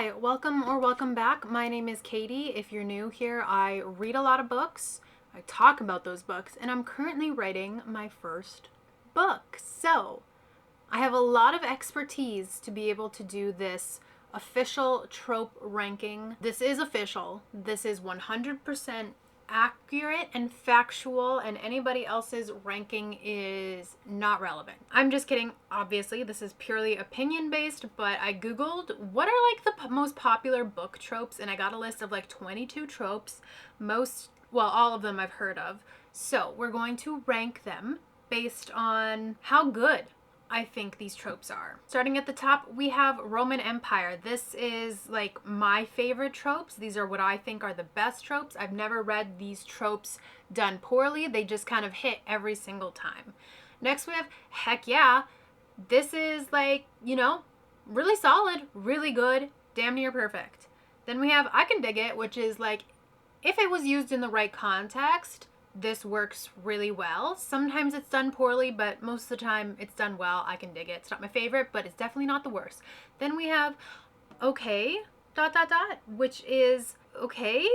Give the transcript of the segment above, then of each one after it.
Hi, welcome or welcome back. My name is Katie. If you're new here, I read a lot of books, I talk about those books, and I'm currently writing my first book. So I have a lot of expertise to be able to do this official trope ranking. This is official. This is 100% accurate and factual, and anybody else's ranking is not relevant. I'm just kidding. Obviously, this is purely opinion based, but I googled what are like the most popular book tropes, and I got a list of like 22 tropes. All of them I've heard of. So we're going to rank them based on how good I think these tropes are. Starting at the top, we have Roman Empire. This is like my favorite tropes. These are what I think are the best tropes. I've never read these tropes done poorly. They just kind of hit every single time. Next, we have Heck Yeah. This is like, really solid, really good, damn near perfect. Then we have I Can Dig It, which is like, if it was used in the right context, this works really well. Sometimes it's done poorly, but most of the time it's done well. I can dig it. It's not my favorite, but it's definitely not the worst. Then we have Okay, ... which is okay.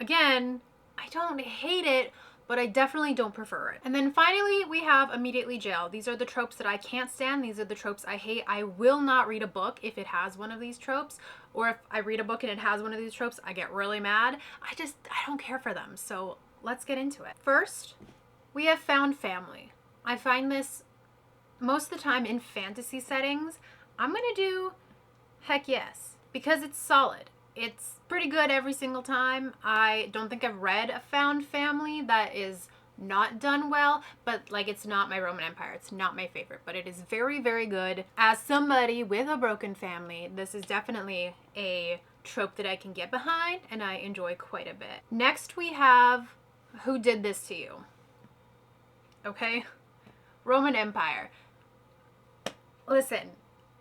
Again, I don't hate it, but I definitely don't prefer it. And then finally, we have Immediately Jail. These are the tropes that I can't stand. These are the tropes I hate. I will not read a book if it has one of these tropes, or if I read a book and it has one of these tropes, I get really mad. I don't care for them. So let's get into it. First, we have Found Family. I find this most of the time in fantasy settings. I'm gonna do Heck Yes, because it's solid. It's pretty good every single time. I don't think I've read a Found Family that is not done well, but like, it's not my Roman Empire. It's not my favorite, but it is very, very good. As somebody with a broken family, this is definitely a trope that I can get behind and I enjoy quite a bit. Next, we have Who Did This to You? Okay? Roman Empire. Listen,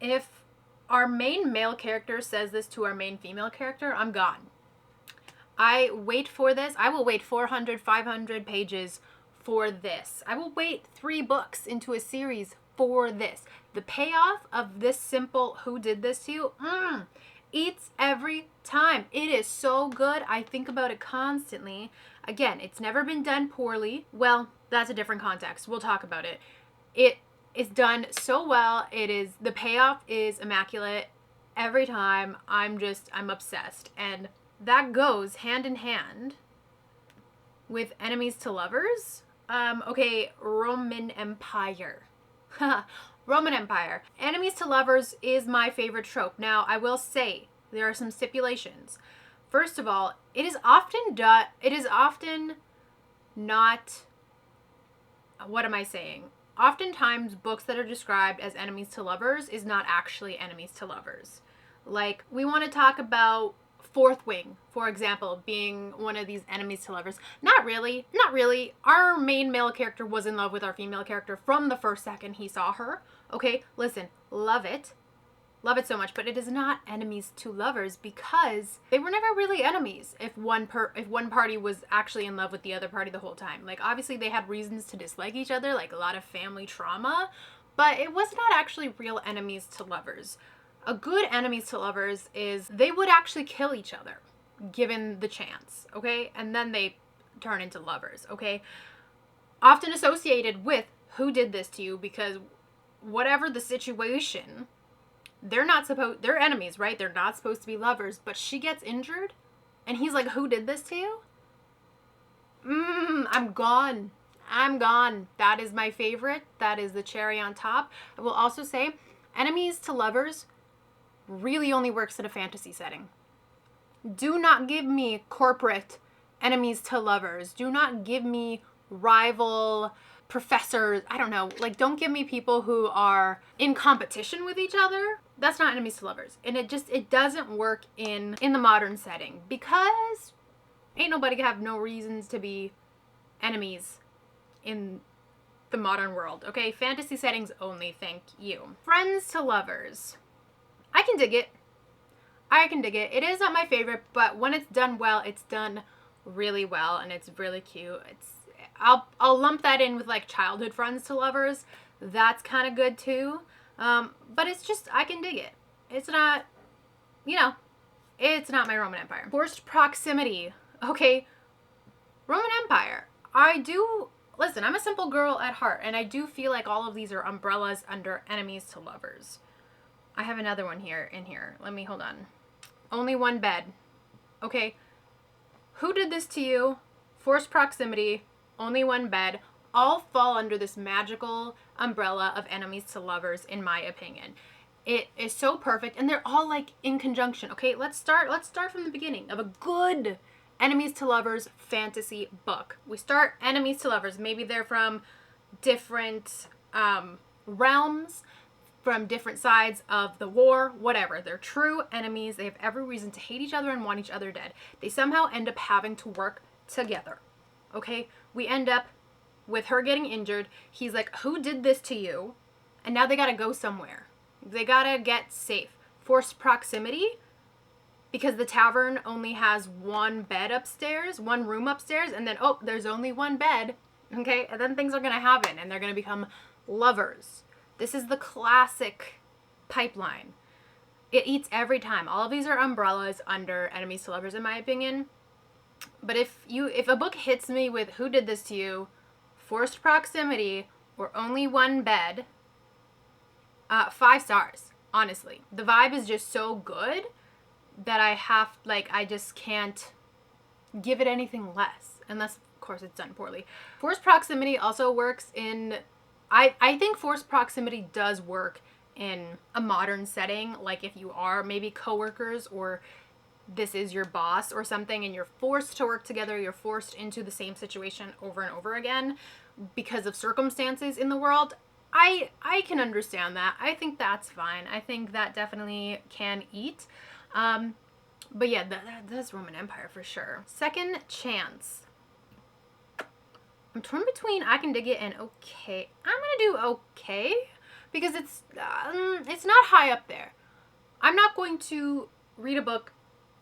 if our main male character says this to our main female character, I'm gone. I wait for this. I will wait 400, 500 pages for this. I will wait 3 books into a series for this. The payoff of this simple Who Did This to You? Eats every time. It is so good. I think about it constantly. Again, it's never been done poorly. Well, that's a different context. We'll talk about it. It is done so well. The payoff is immaculate every time. I'm obsessed. And that goes hand in hand with Enemies to Lovers. Okay, Roman Empire. Roman Empire. Enemies to Lovers is my favorite trope. Now, I will say there are some stipulations. First of all, it is often not, what am I saying? Oftentimes, books that are described as enemies to lovers is not actually enemies to lovers. Like, we want to talk about Fourth Wing, for example, being one of these enemies to lovers. Not really. Our main male character was in love with our female character from the first second he saw her. Okay, listen, love it so much, but it is not enemies to lovers because they were never really enemies if one party was actually in love with the other party the whole time. Like, obviously they had reasons to dislike each other, like a lot of family trauma, but it was not actually real enemies to lovers. A good enemies to lovers is they would actually kill each other given the chance, okay? And then they turn into lovers, okay? Often associated with Who Did This to You, because whatever the situation, they're enemies, right? They're not supposed to be lovers, but she gets injured and he's like, who did this to you? I'm gone. That is my favorite. That is the cherry on top. I will also say enemies to lovers really only works in a fantasy setting. Do not give me corporate enemies to lovers. Do not give me rival professors. I don't know. Like, don't give me people who are in competition with each other. That's not enemies to lovers. And it doesn't work in the modern setting because ain't nobody have no reasons to be enemies in the modern world. Okay? Fantasy settings only. Thank you. Friends to lovers. I can dig it. It is not my favorite, but when it's done well, it's done really well and it's really cute. I'll lump that in with like childhood friends to lovers. That's kind of good too. But it's just, I can dig it. It's not, you know, it's not my Roman Empire. Forced proximity. Okay, Roman Empire. Listen, I'm a simple girl at heart, and I do feel like all of these are umbrellas under enemies to lovers. I have another one in here. Hold on. Only one bed. Okay. Who did this to you? Forced proximity, only one bed, all fall under this magical umbrella of enemies to lovers, in my opinion. It is so perfect, and they're all like in conjunction. Okay, let's start from the beginning of a good enemies to lovers fantasy book. We start enemies to lovers. Maybe they're from different realms, from different sides of the war, whatever. They're true enemies. They have every reason to hate each other and want each other dead. They somehow end up having to work together. Okay? We end up with her getting injured. He's like, who did this to you? And now they gotta go somewhere. They gotta get safe. Forced proximity, because the tavern only has one bed upstairs, one room upstairs, and then, oh, there's only one bed. Okay? And then things are gonna happen, and they're gonna become lovers. This is the classic pipeline. It eats every time. All of these are umbrellas under enemies to lovers, in my opinion. But if a book hits me with who did this to you, forced proximity, or only one bed, 5 stars, honestly. The vibe is just so good that I just can't give it anything less. Unless, of course, it's done poorly. Forced proximity also works in... I think forced proximity does work in a modern setting, like if you are maybe coworkers or this is your boss or something and you're forced to work together, you're forced into the same situation over and over again because of circumstances in the world. I can understand that. I think that's fine. I think that definitely can eat. But yeah, that's Roman Empire for sure. Second chance. I'm torn between I can dig it and okay. I'm gonna do okay because it's not high up there. I'm not going to read a book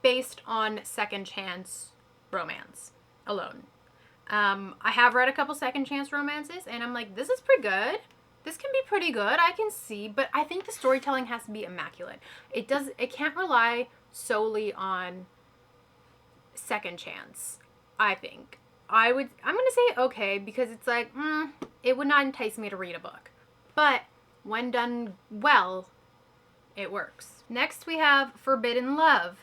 based on second chance romance alone. I have read a couple second chance romances and I'm like, this is pretty good. This can be pretty good. I can see, but I think the storytelling has to be immaculate. It can't rely solely on second chance, I think. I'm going to say okay because it's like, it would not entice me to read a book. But when done well, it works. Next we have Forbidden Love.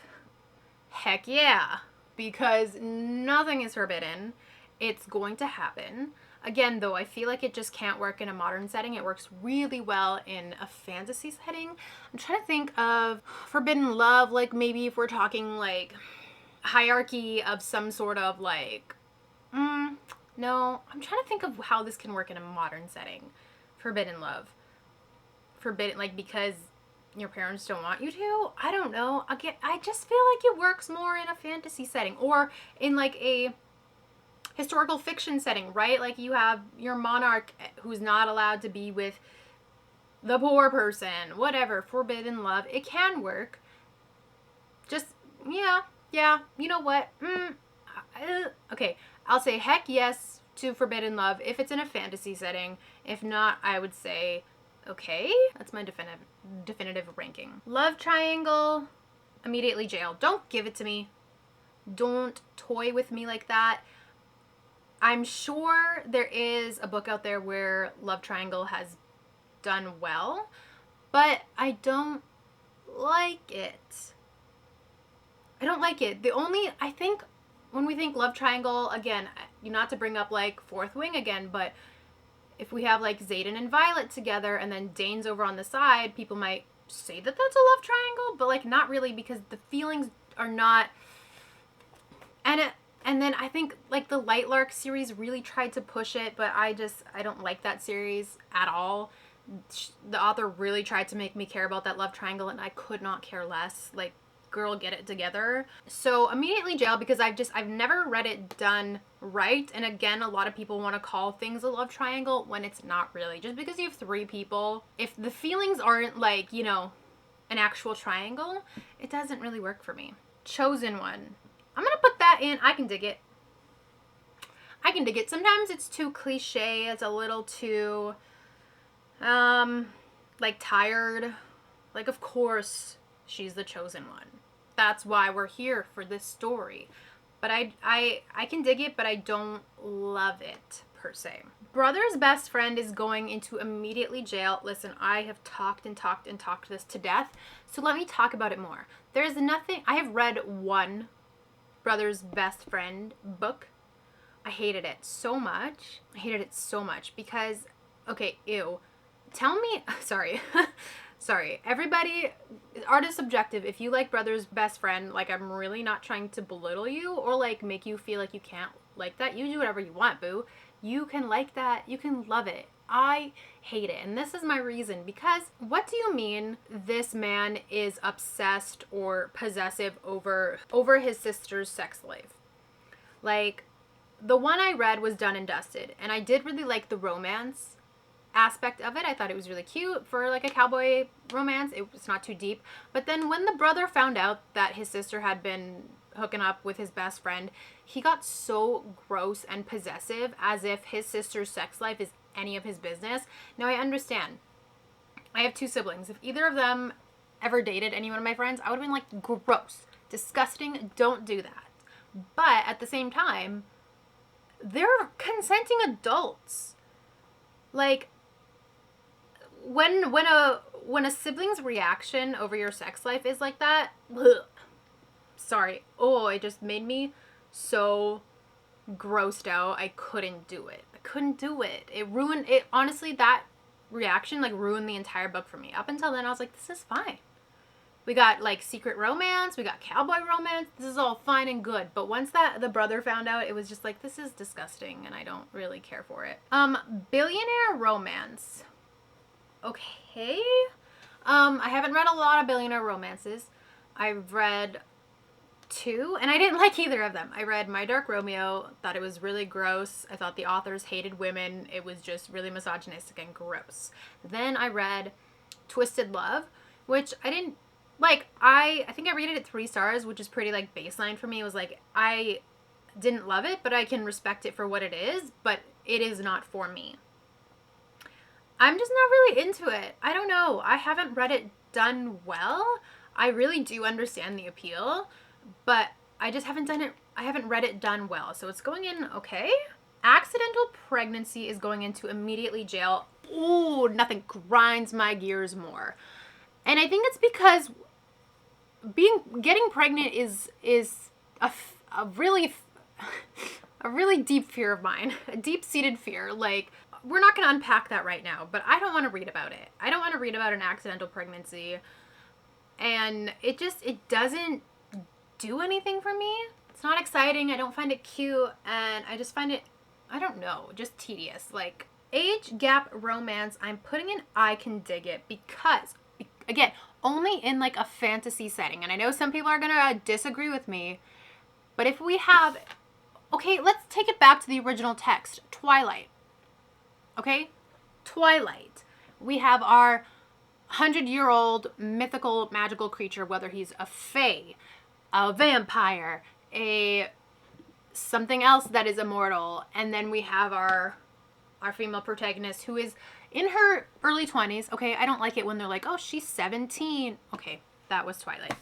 Heck yeah, because nothing is forbidden. It's going to happen. Again, though, I feel like it just can't work in a modern setting. It works really well in a fantasy setting. I'm trying to think of Forbidden Love, like maybe if we're talking like hierarchy of some sort of like, no, I'm trying to think of how this can work in a modern setting. Forbidden Love. Forbidden, like because your parents don't want you to? I don't know. Again, I just feel like it works more in a fantasy setting or in like a historical fiction setting, right? Like you have your monarch who's not allowed to be with the poor person, whatever. Forbidden Love. It can work. Just, yeah. You know what? Okay. I'll say heck yes to Forbidden Love if it's in a fantasy setting. If not, I would say okay. That's my definitive ranking. Love triangle, immediately jail. Don't give it to me. Don't toy with me like that. I'm sure there is a book out there where love triangle has done well, but I don't like it. I don't like it. I think when we think love triangle, again, not to bring up like Fourth Wing again, but if we have like Xaden and Violet together and then Dane's over on the side, people might say that that's a love triangle, but like not really because the feelings are not. And then I think like the Lightlark series really tried to push it, but I don't like that series at all. The author really tried to make me care about that love triangle and I could not care less. Like, girl, get it together. So immediately jail because I've never read it done right. And again, a lot of people want to call things a love triangle when it's not really. Just because you have 3 people, if the feelings aren't like, an actual triangle, it doesn't really work for me. Chosen One. I'm gonna put that in. I can dig it. Sometimes it's too cliche. It's a little too, like tired. Like, of course, she's the chosen one. That's why we're here for this story. But I can dig it, but I don't love it per se. Brother's best friend is going into immediately jail. Listen, I have talked and talked and talked this to death, so let me talk about it more. There's nothing, I have read one Brother's best friend book. I hated it so much. I hated it so much because, okay, ew. Tell me, sorry. Sorry. Everybody, art is subjective. If you like Brother's best friend, like, I'm really not trying to belittle you or like make you feel like you can't like that. You do whatever you want, boo. You can like that. You can love it. I hate it. And this is my reason, because what do you mean this man is obsessed or possessive over his sister's sex life? Like, the one I read was done and dusted, and I did really like the romance aspect of it. I thought it was really cute for like a cowboy romance. It was not too deep. But then when the brother found out that his sister had been hooking up with his best friend, he got so gross and possessive, as if his sister's sex life is any of his business. Now, I understand. I have 2 siblings. If either of them ever dated any one of my friends, I would have been like, gross, disgusting, don't do that. But at the same time, they're consenting adults. Like, when a sibling's reaction over your sex life is like that, ugh, sorry, oh, it just made me so grossed out. I couldn't do it. It ruined it. Honestly, that reaction like ruined the entire book for me. Up until then, I was like, this is fine. We got like secret romance, we got cowboy romance, this is all fine and good. But once that the brother found out, it was just like, this is disgusting and I don't really care for it. Billionaire romance. Okay. I haven't read a lot of billionaire romances. I've read 2, and I didn't like either of them. I read My Dark Romeo, thought it was really gross. I thought the authors hated women. It was just really misogynistic and gross. Then I read Twisted Love, which I didn't like. I think I rated it 3 stars, which is pretty like baseline for me. It was like, I didn't love it, but I can respect it for what it is, but it is not for me. I'm just not really into it. I don't know. I haven't read it done well. I really do understand the appeal, but I just haven't done it. I haven't read it done well. So it's going in okay. Accidental Pregnancy is going into immediately jail. Ooh, nothing grinds my gears more. And I think it's because getting pregnant is a really deep fear of mine, a deep-seated fear. Like, we're not going to unpack that right now, but I don't want to read about it. I don't want to read about an accidental pregnancy, and it doesn't do anything for me. It's not exciting. I don't find it cute, and I just find it, I don't know, just tedious. Like, age gap romance, I'm putting in I can dig it because, again, only in like a fantasy setting. And I know some people are going to disagree with me, but if we have, okay, let's take it back to the original text, Twilight. Okay? Twilight. We have our 100-year-old mythical magical creature, whether he's a fae, a vampire, something else that is immortal, and then we have our female protagonist who is in her early 20s. Okay, I don't like it when they're like, oh, she's 17. Okay, that was Twilight.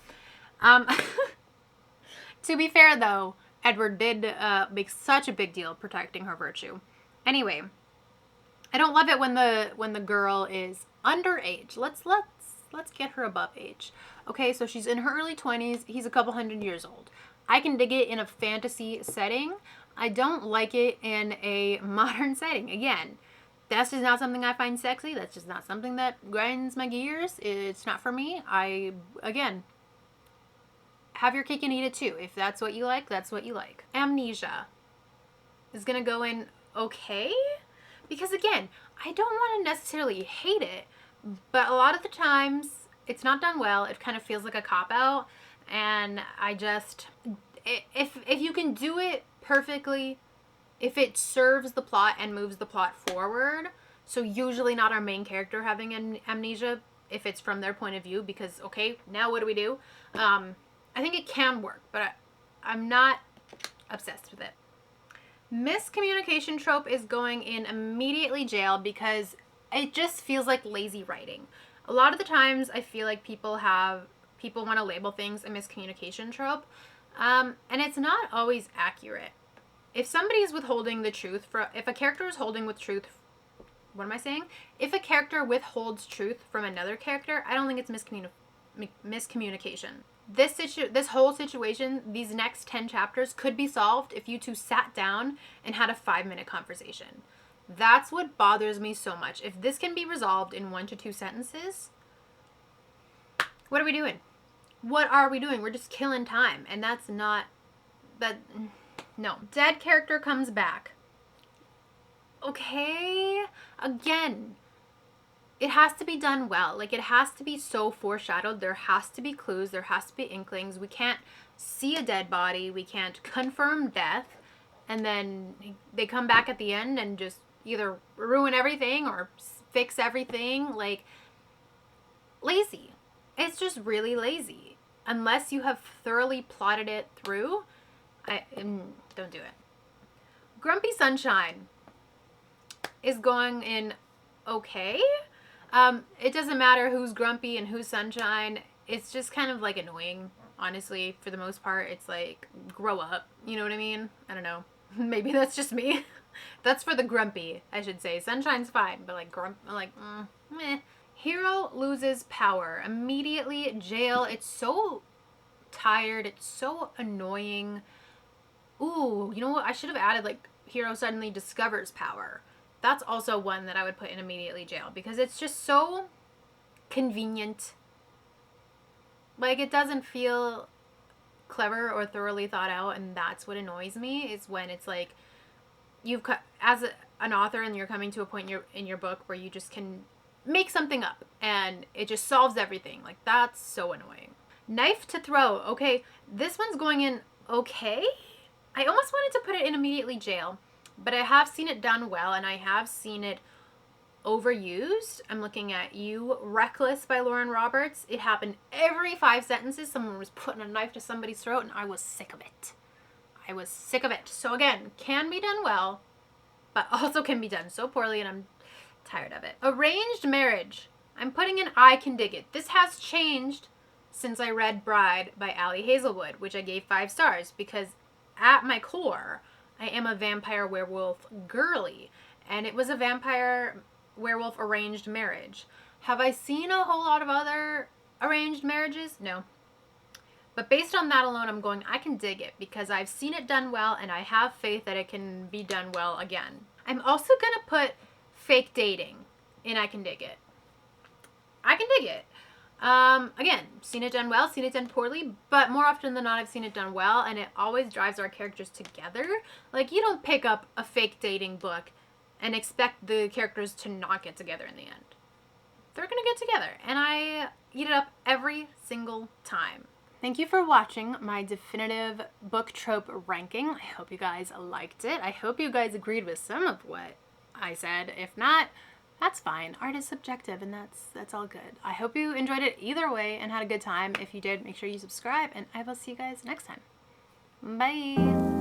To be fair, though, Edward did make such a big deal of protecting her virtue. Anyway, I don't love it when the girl is underage. Let's get her above age. Okay, so she's in her early 20s. He's a couple 100 years old. I can dig it in a fantasy setting. I don't like it in a modern setting. Again, that's just not something I find sexy. That's just not something that grinds my gears. It's not for me. Again, have your cake and eat it too. If that's what you like, that's what you like. Amnesia is gonna go in okay, because again, I don't want to necessarily hate it, but a lot of the times it's not done well. It kind of feels like a cop-out, and I just, if you can do it perfectly, if it serves the plot and moves the plot forward, so usually not our main character having amnesia, if it's from their point of view, because, okay, now what do we do? I think it can work, but I'm not obsessed with it. Miscommunication trope is going in immediately jail because it just feels like lazy writing. A lot of the times I feel like people people want to label things a miscommunication trope. And it's not always accurate. If somebody is withholding the truth, if a character is holding with truth, what am I saying? If a character withholds truth from another character, I don't think it's miscommunication. This whole situation, these next 10 chapters could be solved if you two sat down and had a 5-minute conversation. That's what bothers me so much. If this can be resolved in 1 to 2 sentences, what are we doing? What are we doing? We're just killing time. And that's not, no. Dead character comes back. Okay. Again, it has to be done well. Like, it has to be so foreshadowed. There has to be clues. There has to be inklings. We can't see a dead body. We can't confirm death. And then they come back at the end and just either ruin everything or fix everything. Like, lazy. It's just really lazy. Unless you have thoroughly plotted it through, don't do it. Grumpy Sunshine is going in okay. It doesn't matter who's grumpy and who's sunshine. It's just kind of like annoying, honestly, for the most part. It's like, grow up. You know what I mean? I don't know. Maybe that's just me. That's for the grumpy, I should say. Sunshine's fine, but like meh. Hero loses power. Immediately jail. It's so tired. It's so annoying. Ooh, you know what? I should have added like hero suddenly discovers power. That's also one that I would put in immediately jail because it's just so convenient. Like, it doesn't feel clever or thoroughly thought out, and that's what annoys me is when it's like as an author and you're coming to a point in your book where you just can make something up and it just solves everything. Like, that's so annoying. Knife to throw. Okay, this one's going in okay. I almost wanted to put it in immediately jail, but I have seen it done well, and I have seen it overused. I'm looking at You, Reckless by Lauren Roberts. It happened every 5 sentences. Someone was putting a knife to somebody's throat, and I was sick of it. I was sick of it. So again, can be done well, but also can be done so poorly, and I'm tired of it. Arranged Marriage. I'm putting in I can dig it. This has changed since I read Bride by Ali Hazelwood, which I gave 5 stars because at my core, I am a vampire werewolf girly, and it was a vampire werewolf arranged marriage. Have I seen a whole lot of other arranged marriages? No. But based on that alone, I'm going, I can dig it because I've seen it done well, and I have faith that it can be done well again. I'm also going to put fake dating in I can dig it. I can dig it. Again, seen it done well, seen it done poorly, but more often than not, I've seen it done well, and it always drives our characters together. Like, you don't pick up a fake dating book and expect the characters to not get together in the end. They're gonna get together, and I eat it up every single time. Thank you for watching my definitive book trope ranking. I hope you guys liked it. I hope you guys agreed with some of what I said. If not, that's fine. Art is subjective, and that's all good. I hope you enjoyed it either way and had a good time. If you did, make sure you subscribe, and I will see you guys next time. Bye!